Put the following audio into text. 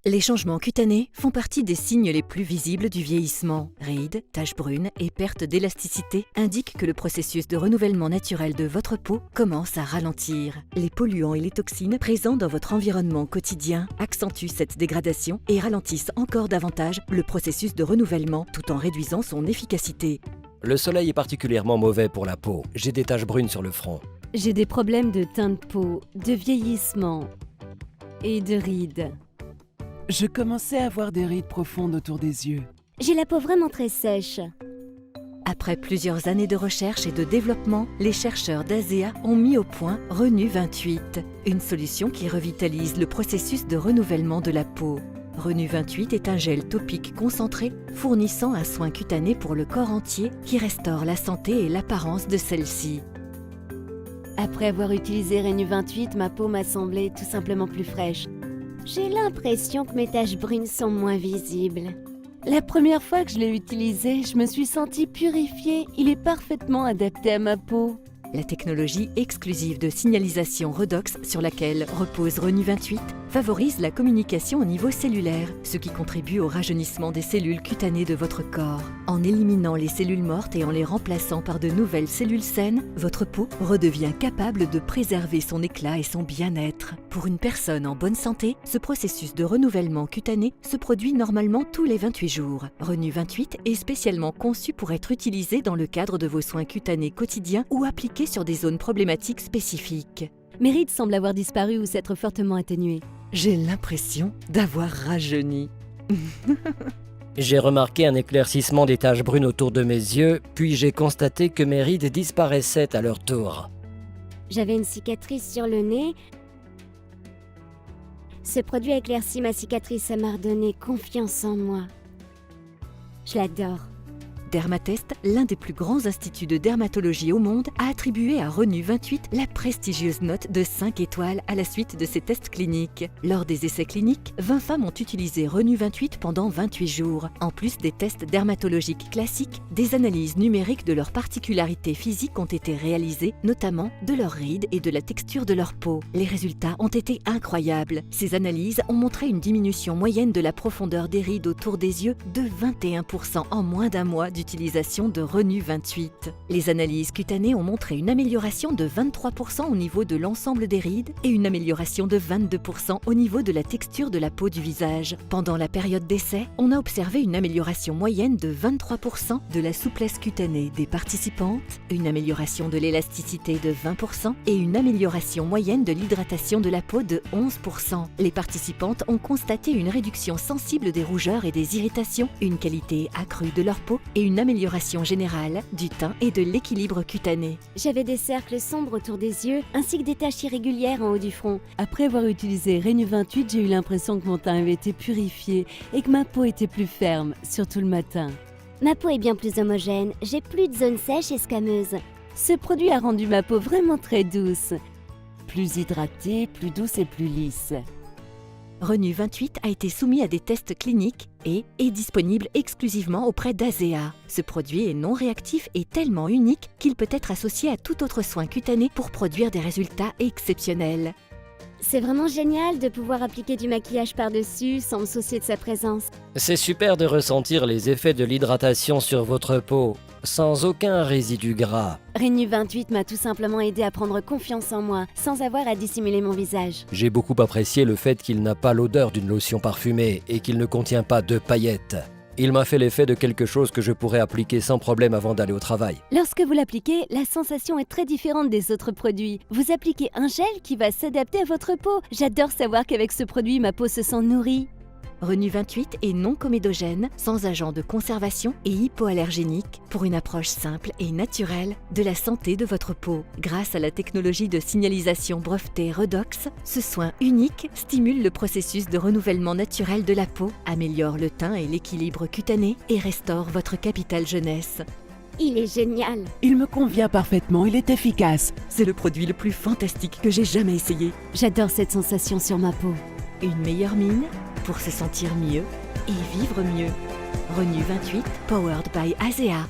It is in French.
Les changements cutanés font partie des signes les plus visibles du vieillissement. Rides, taches brunes et perte d'élasticité indiquent que le processus de renouvellement naturel de votre peau commence à ralentir. Les polluants et les toxines présents dans votre environnement quotidien accentuent cette dégradation et ralentissent encore davantage le processus de renouvellement tout en réduisant son efficacité. Le soleil est particulièrement mauvais pour la peau. J'ai des taches brunes sur le front. J'ai des problèmes de teint de peau, de vieillissement et de rides. Je commençais à avoir des rides profondes autour des yeux. J'ai la peau vraiment très sèche. Après plusieurs années de recherche et de développement, les chercheurs d'ASEA ont mis au point Renu 28, une solution qui revitalise le processus de renouvellement de la peau. Renu 28 est un gel topique concentré fournissant un soin cutané pour le corps entier qui restaure la santé et l'apparence de celle-ci. Après avoir utilisé Renu 28, ma peau m'a semblé tout simplement plus fraîche. J'ai l'impression que mes taches brunes sont moins visibles. La première fois que je l'ai utilisé, je me suis sentie purifiée. Il est parfaitement adapté à ma peau. La technologie exclusive de signalisation redox sur laquelle repose Renu 28 favorise la communication au niveau cellulaire, ce qui contribue au rajeunissement des cellules cutanées de votre corps. En éliminant les cellules mortes et en les remplaçant par de nouvelles cellules saines, votre peau redevient capable de préserver son éclat et son bien-être. Pour une personne en bonne santé, ce processus de renouvellement cutané se produit normalement tous les 28 jours. Renu 28 est spécialement conçu pour être utilisé dans le cadre de vos soins cutanés quotidiens ou appliqués sur des zones problématiques spécifiques. Mes rides semblent avoir disparu ou s'être fortement atténuées. J'ai l'impression d'avoir rajeuni. J'ai remarqué un éclaircissement des taches brunes autour de mes yeux, puis j'ai constaté que mes rides disparaissaient à leur tour. J'avais une cicatrice sur le nez. Ce produit a éclairci ma cicatrice, ça m'a redonné confiance en moi. Je l'adore. Dermatest, l'un des plus grands instituts de dermatologie au monde, a attribué à Renu 28 la prestigieuse note de 5 étoiles à la suite de ses tests cliniques. Lors des essais cliniques, 20 femmes ont utilisé Renu 28 pendant 28 jours. En plus des tests dermatologiques classiques, des analyses numériques de leurs particularités physiques ont été réalisées, notamment de leurs rides et de la texture de leur peau. Les résultats ont été incroyables. Ces analyses ont montré une diminution moyenne de la profondeur des rides autour des yeux de 21% en moins d'un mois d'utilisation de Renu 28. Les analyses cutanées ont montré une amélioration de 23% au niveau de l'ensemble des rides et une amélioration de 22% au niveau de la texture de la peau du visage. Pendant la période d'essai, on a observé une amélioration moyenne de 23% de la souplesse cutanée des participantes, une amélioration de l'élasticité de 20% et une amélioration moyenne de l'hydratation de la peau de 11%. Les participantes ont constaté une réduction sensible des rougeurs et des irritations, une qualité accrue de leur peau et une amélioration générale du teint et de l'équilibre cutané. J'avais des cercles sombres autour des yeux, ainsi que des taches irrégulières en haut du front. Après avoir utilisé Renu 28, j'ai eu l'impression que mon teint avait été purifié et que ma peau était plus ferme, surtout le matin. Ma peau est bien plus homogène, j'ai plus de zones sèches et scameuses. Ce produit a rendu ma peau vraiment très douce. Plus hydratée, plus douce et plus lisse. Renu 28 a été soumis à des tests cliniques et est disponible exclusivement auprès d'ASEA. Ce produit est non réactif et tellement unique qu'il peut être associé à tout autre soin cutané pour produire des résultats exceptionnels. C'est vraiment génial de pouvoir appliquer du maquillage par-dessus sans me soucier de sa présence. C'est super de ressentir les effets de l'hydratation sur votre peau, sans aucun résidu gras. Renu 28 m'a tout simplement aidé à prendre confiance en moi, sans avoir à dissimuler mon visage. J'ai beaucoup apprécié le fait qu'il n'a pas l'odeur d'une lotion parfumée et qu'il ne contient pas de paillettes. Il m'a fait l'effet de quelque chose que je pourrais appliquer sans problème avant d'aller au travail. Lorsque vous l'appliquez, la sensation est très différente des autres produits. Vous appliquez un gel qui va s'adapter à votre peau. J'adore savoir qu'avec ce produit, ma peau se sent nourrie. Renu 28 est non comédogène, sans agent de conservation et hypoallergénique pour une approche simple et naturelle de la santé de votre peau. Grâce à la technologie de signalisation brevetée Redox, ce soin unique stimule le processus de renouvellement naturel de la peau, améliore le teint et l'équilibre cutané et restaure votre capital jeunesse. Il est génial. Il me convient parfaitement, il est efficace. C'est le produit le plus fantastique que j'ai jamais essayé. J'adore cette sensation sur ma peau. Une meilleure mine pour se sentir mieux et vivre mieux. Renu 28, powered by ASEA.